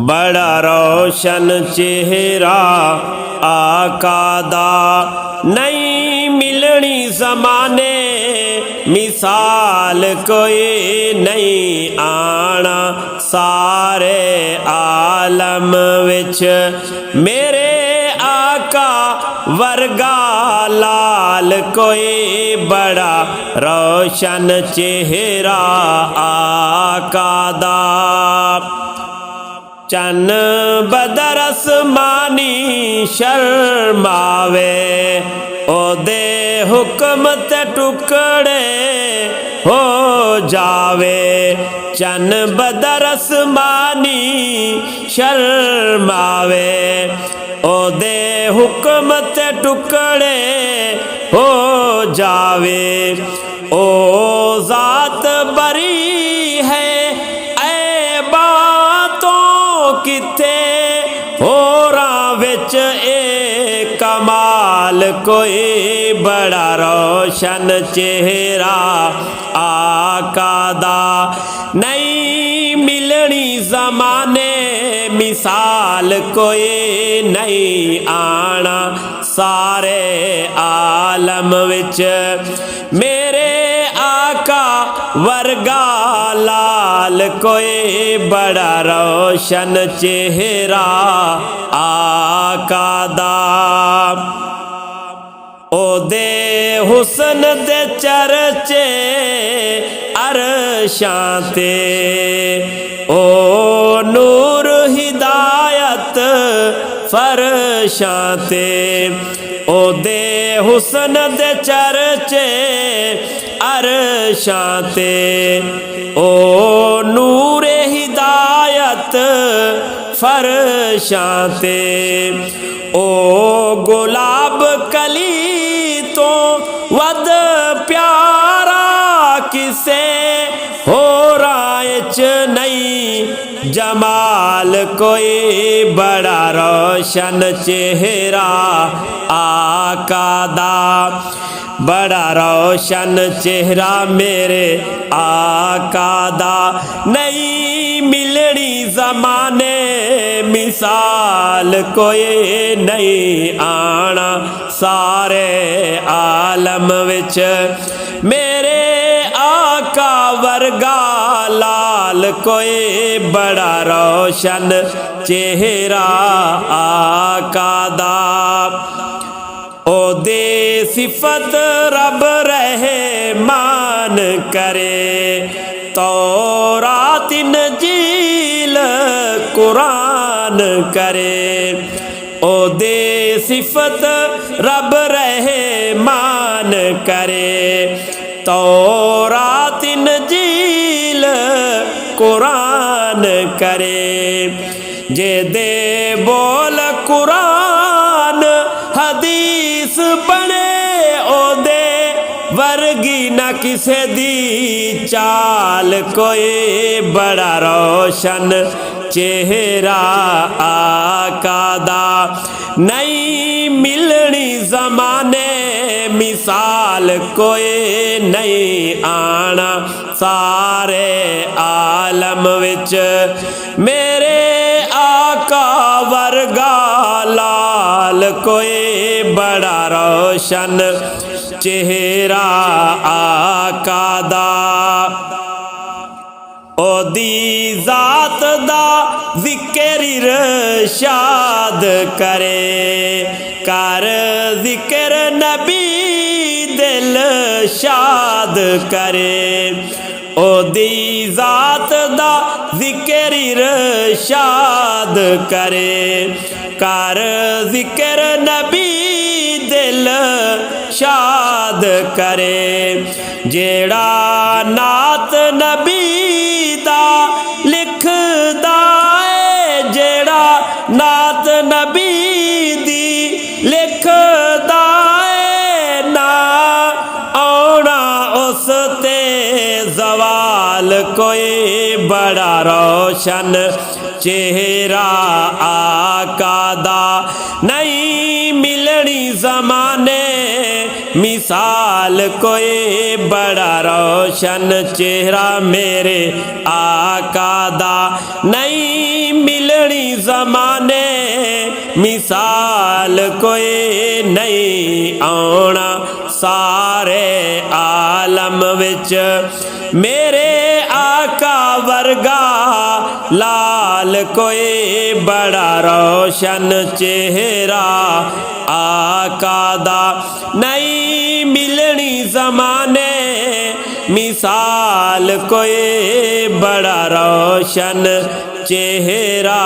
بڑا روشن چہرہ آقا دا نہیں ملنی زمانے مثال کوئی نہیں آنا سارے عالم وچ میرے آقا ورگا لال کوئی بڑا روشن چہرہ آقا دا چن بدر آسمانی شرماوے او دے حکم تے ٹکڑے ہو جاوے چن بدر آسمانی شرماوے او دے حکم تے ٹکڑے ہو جاوے او ذات بری ہے کتے ہوراں وچ اے کمال کوئی بڑا روشن چہرہ آقا دا نہیں ملنی زمانے مثال کوئی نہیں آنا سارے عالم وچ میرے آقا ورگا لال کوئی بڑا روشن چہرہ آقا دا او دے حسن دے چرچے عرشاں تے او نور ہدایت فرشاں تے او دے حسن دے چرچے عرشاں تے او نور ہدایت فرشاں تے او گلاب کلی تو ود پیارا کسے ہو رائچ نہیں جمال کوئی بڑا روشن چہرہ آقا دا بڑا روشن چہرہ میرے آقا دا نہیں ملنی زمانے مثال کوئی نہیں آنا سارے عالم وچ میرے آقا ورگا لال کوئی بڑا روشن چہرہ آقا دا او دے صفت رب رحمان کرے تورات انجیل قرآن کرے او دے صفت رب رحمان کرے تورات انجیل قرآن کرے جے دے بول قرآن حدیث بنے او دے ورگی نہ کسے دی چال کوئی بڑا روشن چہرہ آقا دا نہیں ملنی زمانے مثال کوئی نہیں آنا سارے عالم وچ میرے آقا ورگا لال کوئی بڑا روشن چہرہ آقا دا او دی ذات دا ذکر ارشاد کرے کر ذکر نبی دل شاد کرے او دی ذات دا ذکر ارشاد کرے کر ذکر نبی دل شاد کرے جیڑا نعت نبی دا لکھدا اے جیڑا نعت نبی دی لکھدا اے نا آنا اس تے زوال کوئی بڑا روشن چہرہ آقا دا نہیں ملنی زمانے مثال کوئی بڑا روشن چہرہ میرے آقا دا نہیں ملنی ਮਿਲਣੀ ਜ਼ਮਾਨੇ ਮਿਸਾਲ ਕੋਈ ਨਹੀਂ ਆਉਣਾ ਸਾਰੇ ਆਲਮ ਵਿੱਚ ਮੇਰੇ ਆਕਾ ਵਰਗਾ ਲਾਲ ਕੋਈ ਬੜਾ ਰੋਸ਼ਨ ਚਿਹਰਾ ਆਕਾ ਦਾ ਨਹੀਂ ਮਿਲਣੀ ਜ਼ਮਾਨੇ ਮਿਸਾਲ ਕੋਈ ਬੜਾ ਰੋਸ਼ਨ ਚਿਹਰਾ